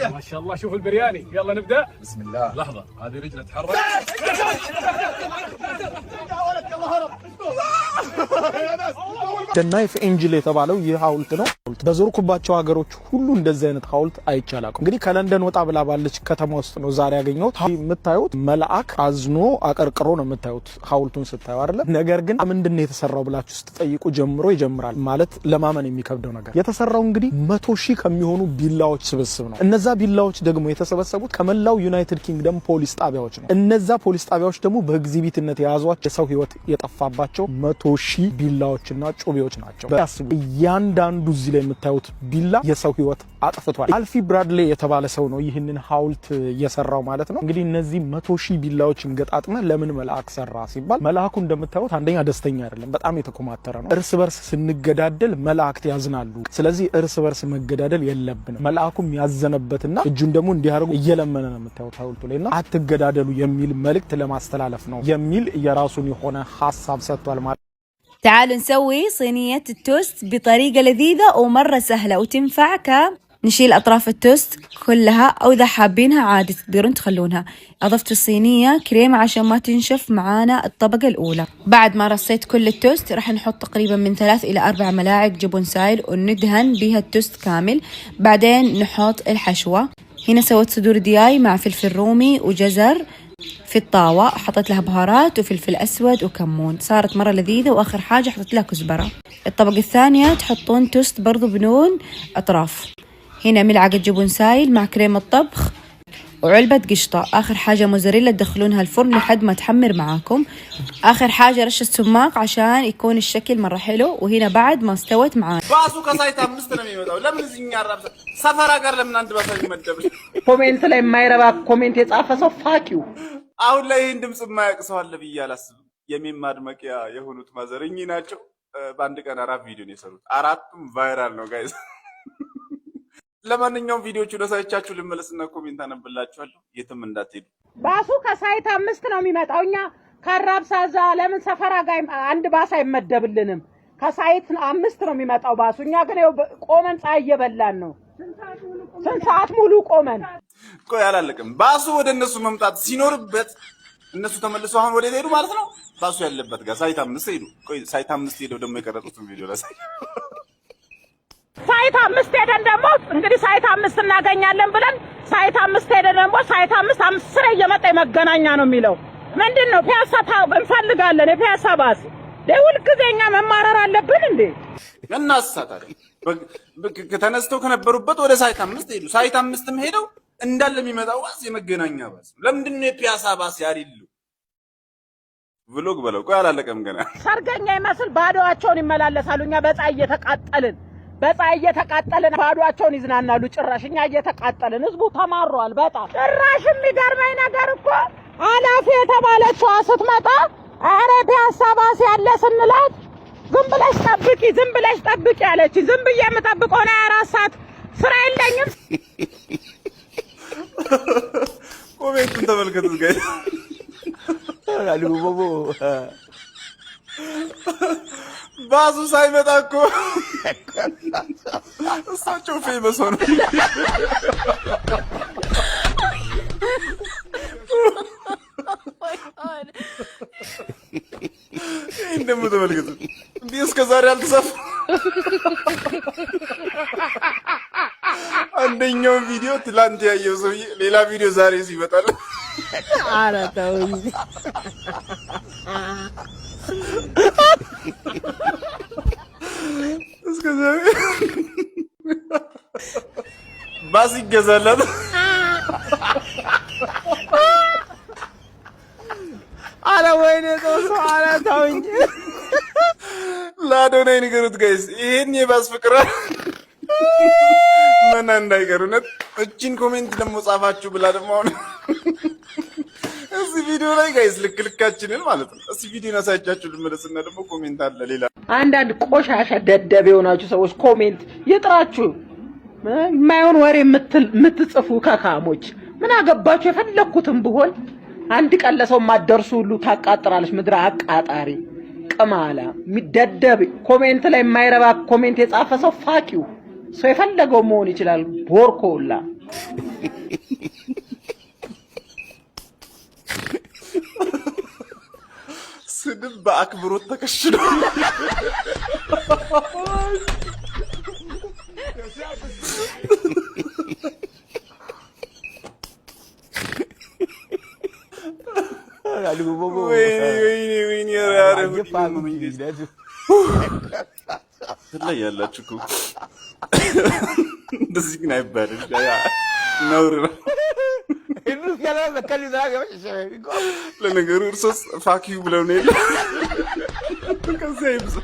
ما شاء الله شوف البرياني يلا نبدا بسم الله لحظه هذه رجله تحرك ናይፍ ኤንጅል የተባለው ይህ ሐውልት ነው። በዞርኩባቸው ሀገሮች ሁሉ እንደዚህ አይነት ሐውልት አይቻላል። እንግዲህ ከለንደን ወጣ ብላ ባለች ከተማ ውስጥ ነው ዛሬ ያገኘሁት። የምታዩት መልአክ አዝኖ አቀርቅሮ ነው የምታዩት ሐውልቱን ስታዩ አይደለ? ነገር ግን ምንድነው የተሰራው ብላችሁ ስትጠይቁ ጀምሮ ይጀምራል ማለት ለማመን የሚከብደው ነገር። የተሰራው እንግዲህ 100,000 ከሚሆኑ ቢላዎች ስብስብ ነው። እነዛ ቢላዎች ደግሞ የተሰበሰቡት ከመላው ዩናይትድ ኪንግደም ፖሊስ ጣቢያዎች ነው። እነዛ ፖሊስ ጣቢያዎች ደግሞ በኤግዚቢትነት የያዟቸው የሰው ህይወት የጠፋባቸው 100,000 ቢላዎችና ጩቤዎች ናቸው። በያስቡ እያንዳንዱ እዚህ ላይ የምታዩት ቢላ የሰው ህይወት አጥፍቷል። አልፊ ብራድሌ የተባለ ሰው ነው ይህንን ሐውልት የሰራው ማለት ነው። እንግዲህ እነዚህ 100,000 ቢላዎችን ገጣጥመ ለምን መልአክ ሰራ ሲባል መልአኩ እንደምታዩት አንደኛ ደስተኛ አይደለም፣ በጣም የተኮማተረ ነው። እርስ በርስ ስንገዳደል መላእክት ያዝናሉ። ስለዚህ እርስ በርስ መገዳደል የለብንም። መልአኩም ያዘነበትና እጁን ደግሞ እንዲያርጉ እየለመነ ነው የምታዩት ሐውልቱ ላይና አትገዳደሉ የሚል መልእክት ለማስተላለፍ ነው የሚል የራሱን የሆነ ሐሳብ ሰጥቷል ማለት። تعالوا نسوي صينية التوست بطريقة لذيذة ومرة سهلة وتنفع نشيل أطراف التوست كلها أو إذا حابينها عادي تقدرون تخلونها. أضفت الصينية كريمة عشان ما تنشف معانا الطبقة الأولى. بعد ما رصيت كل التوست راح نحط تقريبا من 3 إلى 4 ملاعق جبن سايل وندهن بها التوست كامل. بعدين نحط الحشوة. هنا سويت صدور دياي مع فلفل رومي وجزر في الطاوة، حطيت لها بهارات وفلفل أسود وكمون، صارت مرة لذيذة. وآخر حاجة حطيت لها كزبرة. الطبقة الثانية تحطون توست برضو بنون أطراف. هنا ملعقة جبن سايل مع كريمة طبخ وعلبة قشطة. آخر حاجة موزاريلا تدخلونها الفرن لحد ما تحمر معاكم. آخر حاجة رشة سماق عشان يكون الشكل مرة حلو. وهنا بعد ما استوت معانا باسو كسايتا مستنمي متاو لمن زينيا راب سفر اگر لمن አንድ ባሳ ይመደብ ኮሜንት ላይ የማይረባ ኮሜንት የጻፈ ሰው ፋኪው አሁን ላይ ይሄን ድምጽ የማያውቅ ሰው አለ ብዬ አላስብም። የሚማድመቂያ የሆኑት ማዘርኝ ናቸው። በአንድ ቀን 4 ቪዲዮ ነው የሰሩት። 4ቱም ቫይራል ነው ጋይስ። ለማንኛውም ቪዲዮቹ ለሳይቻችሁ ልመለስና ኮሜንት አነብላችኋለሁ። የትም እንዳትሄዱ። ባሱ ከሳይት 5 ነው የሚመጣው። እኛ ከራብሳዛ ለምን ሰፈራ ጋር አንድ ባስ አይመደብልንም? ከሳይት 5 ነው የሚመጣው ባሱ። እኛ ግን ቆመን ፀሐይ እየበላን ነው። ስንት ሰዓት ሙሉ ቆመን። ቆይ አላለቅም። ባሱ ወደ እነሱ መምጣት ሲኖርበት እነሱ ተመልሰው አሁን ወደ ሄዱ ማለት ነው። ባሱ ያለበት ጋር ሳይት 5 ሄዱ። ቆይ ሳይት 5 ሄደው ደግሞ የቀረጹትን ቪዲዮ ላሳይ። ሳይት 5 ሄደን ደግሞ እንግዲህ ሳይት 5 እናገኛለን ብለን ሳይት 5 ሄደን ደግሞ ሳይት 5 ስራ እየመጣ መገናኛ ነው የሚለው ምንድነው? ፒያሳ እንፈልጋለን። የፒያሳ ባስ ለሁል ጊዜኛ መማረር አለብን እንዴ? እናሳታሪ ከተነስተው ከነበሩበት ወደ ሳይት 5 ሄዱ። ሳይት 5ም ሄደው እንዳለ የሚመጣው ባስ የመገናኛ ባስ። ለምንድነው የፒያሳ ባስ ያሪሉ? ቭሎግ በለው። ቆይ አላለቀም ገና። ሰርገኛ ይመስል ባዶአቸውን ይመላለሳሉ። እኛ በፀሐይ እየተቃጠልን ባዶአቸውን ይዝናናሉ። ጭራሽ እኛ እየተቃጠልን ህዝቡ ተማሯል በጣም። ጭራሽ የሚገርመኝ ነገር እኮ አላፊ የተባለችው ስትመጣ አረ ፒያሳ ባስ ያለ ስንላት ዝም ብለሽ ጠብቂ አለች። ዝም ብዬ የምጠብቀው ነው 24 ሰዓት ስራ የለኝም። ኮሜንቱን ተመልከቱት ጋይስ። ባሱ ሳይመጣ እኮ እሳቸው ፌመስ ሆነ። እንደም ተመልከቱ። እንዴ እስከ ዛሬ አልተሰፋ። አንደኛው ቪዲዮ ትላንት ያየው ሰውዬ ሌላ ቪዲዮ ዛሬ ሲመጣል። ኧረ ተው እንጂ እስከ ዛሬ ባስ ይገዛላል። ኧረ ወይኔ ኧረ ተው እንጂ ላዶና ንገሩት ጋይስ። ይሄን የባስ ፍቅር ምን እንዳይቀሩነት እቺን ኮሜንት ደግሞ ጻፋችሁ ብላ ደግሞ አሁን እዚህ ቪዲዮ ላይ ጋይስ ልክልካችንን ማለት ነው። እዚህ ቪዲዮ እናሳያችሁ ልመለስና ደግሞ ኮሜንት አለ ሌላ። አንዳንድ ቆሻሻ ደደብ የሆናችሁ ሰዎች ኮሜንት ይጥራችሁ። የማይሆን ወሬ የምትጽፉ ከካሞች ምን አገባችሁ? የፈለኩትን ብሆን አንድ ቀን ለሰው ማደርሱ ሁሉ ታቃጥራለች። ምድረ አቃጣሪ ቅማላ የሚደደብ ኮሜንት ላይ የማይረባ ኮሜንት የጻፈ ሰው ፋቂው ሰው የፈለገው መሆን ይችላል። ቦርኮላ በአክብሮት ተከሽኖ ወይኔ ትለያላችሁ እኮ እንደዚህ ግን አይባልም። ነውር ነው። ለነገሩ እርሶስ ፋኪው ብለው ነው የለ ከዚያ ይብዛ